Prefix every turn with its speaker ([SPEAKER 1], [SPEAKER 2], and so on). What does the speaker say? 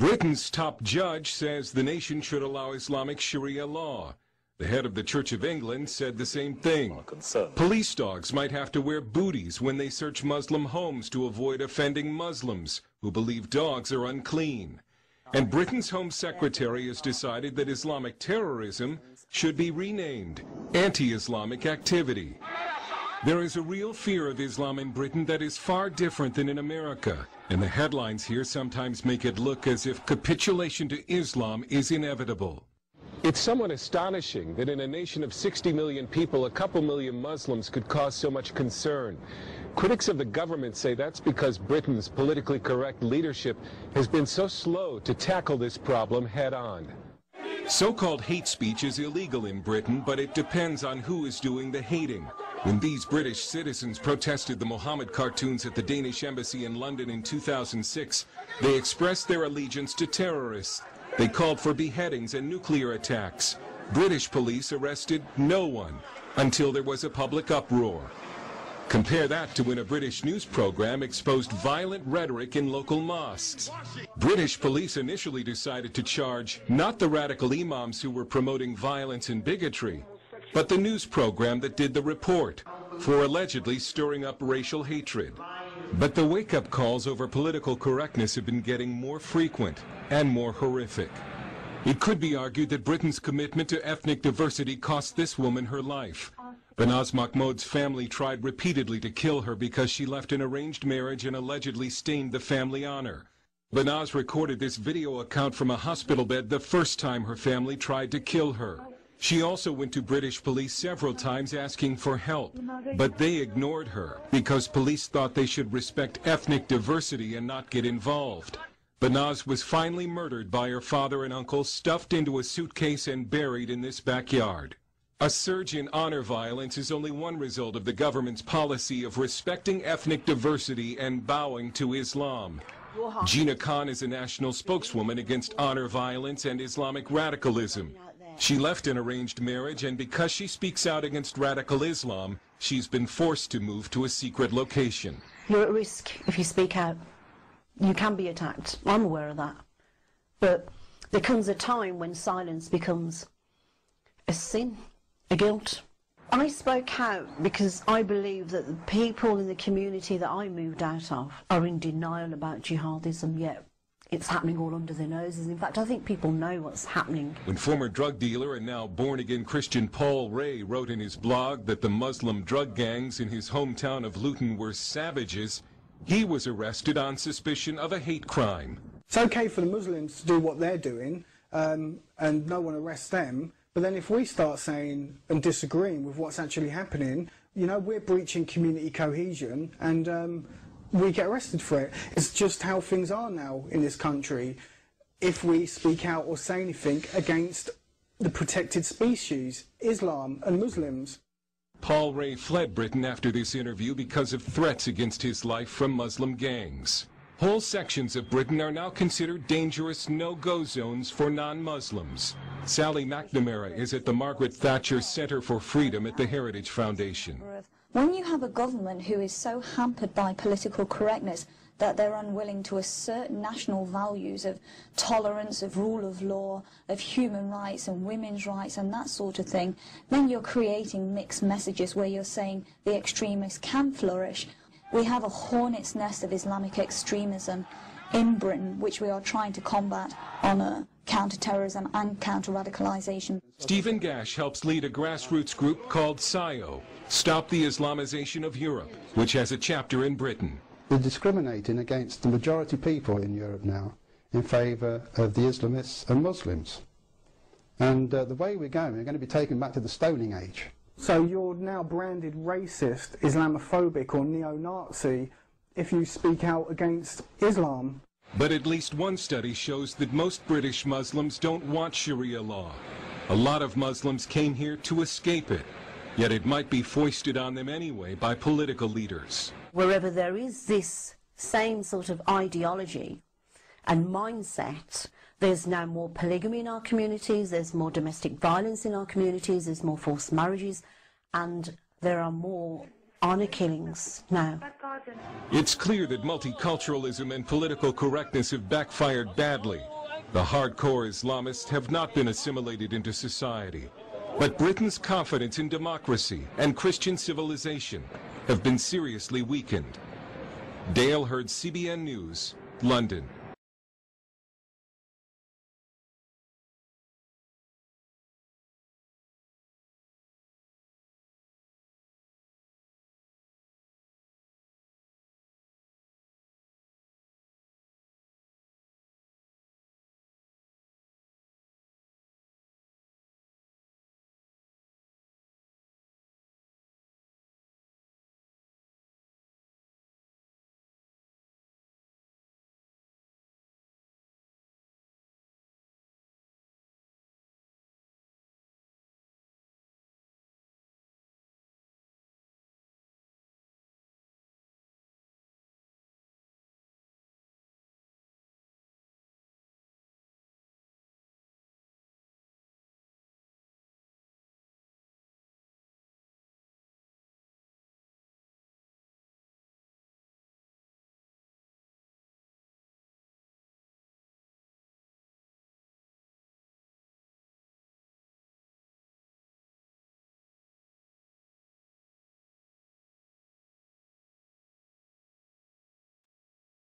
[SPEAKER 1] Britain's top judge says the nation should allow Islamic Sharia law. The head of the Church of England said the same thing. Police dogs might have to wear booties when they search Muslim homes to avoid offending Muslims who believe dogs are unclean. And Britain's Home Secretary has decided that Islamic terrorism should be renamed anti-Islamic activity. There is a real fear of Islam in Britain that is far different than in America, and the headlines here sometimes make it look as if capitulation to Islam is inevitable. It's somewhat astonishing that in a nation of 60 million people, a couple million Muslims could cause so much concern. Critics of the government say that's because Britain's politically correct leadership has been so slow to tackle this problem head-on. So-called hate speech is illegal in Britain, but it depends on who is doing the hating. When these British citizens protested the Mohammed cartoons at the Danish embassy in London in 2006, they expressed their allegiance to terrorists. They called for beheadings and nuclear attacks. British police arrested no one until there was a public uproar. Compare that to when a British news program exposed violent rhetoric in local mosques. British police initially decided to charge not the radical imams who were promoting violence and bigotry, but the news program that did the report for allegedly stirring up racial hatred. But the wake-up calls over political correctness have been getting more frequent and more horrific. It could be argued that Britain's commitment to ethnic diversity cost this woman her life. Banaz Mahmoud's family tried repeatedly to kill her because she left an arranged marriage and allegedly stained the family honor. Banaz recorded this video account from a hospital bed the first time her family tried to kill her. She also went to British police several times asking for help, but they ignored her because police thought they should respect ethnic diversity and not get involved. Banaz was finally murdered by her father and uncle, stuffed into a suitcase and buried in this backyard. A surge in honor violence is only one result of the government's policy of respecting ethnic diversity and bowing to Islam. Gina Khan is a national spokeswoman against honor violence and Islamic radicalism. She left an arranged marriage, and because she speaks out against radical Islam, she's been forced to move to a secret location.
[SPEAKER 2] You're at risk if you speak out. You can be attacked. I'm aware of that. But there comes a time when silence becomes a sin, a guilt. I spoke out because I believe that the people in the community that I moved out of are in denial about jihadism, yet it's happening all under their noses. In fact, I think people know what's happening.
[SPEAKER 1] When former drug dealer and now born-again Christian Paul Ray wrote in his blog that the Muslim drug gangs in his hometown of Luton were savages, he was arrested on suspicion of a hate crime.
[SPEAKER 3] It's okay for the Muslims to do what they're doing, and no one arrests them, but then if we start saying and disagreeing with what's actually happening, you know, we're breaching community cohesion, and we get arrested for it. It's just how things are now in this country. If we speak out or say anything against the protected species, Islam and Muslims.
[SPEAKER 1] Paul Ray fled Britain after this interview because of threats against his life from Muslim gangs. Whole sections of Britain are now considered dangerous no-go zones for non-Muslims. Sally McNamara is at the Margaret Thatcher Centre for Freedom at the Heritage Foundation.
[SPEAKER 4] When you have a government who is so hampered by political correctness that they're unwilling to assert national values of tolerance, of rule of law, of human rights and women's rights and that sort of thing, then you're creating mixed messages where you're saying the extremists can flourish. We have a hornet's nest of Islamic extremism in Britain, which we are trying to combat on a counter-terrorism and counter-radicalisation.
[SPEAKER 1] Stephen Gash helps lead a grassroots group called SIO, Stop the Islamization of Europe, which has a chapter in Britain.
[SPEAKER 5] We're discriminating against the majority people in Europe now in favour of the Islamists and Muslims. And the way we're going to be taken back to the Stoning Age.
[SPEAKER 3] So you're now branded racist, Islamophobic or neo-Nazi if you speak out against Islam.
[SPEAKER 1] But at least one study shows that most British Muslims don't want Sharia law. A lot of Muslims came here to escape it, yet it might be foisted on them anyway by political leaders.
[SPEAKER 2] Wherever there is this same sort of ideology and mindset, there's now more polygamy in our communities, there's more domestic violence in our communities, there's more forced marriages, and there are more honour killings now.
[SPEAKER 1] It's clear that multiculturalism and political correctness have backfired badly. The hardcore Islamists have not been assimilated into society. But Britain's confidence in democracy and Christian civilization have been seriously weakened. Dale Hurd, CBN News, London.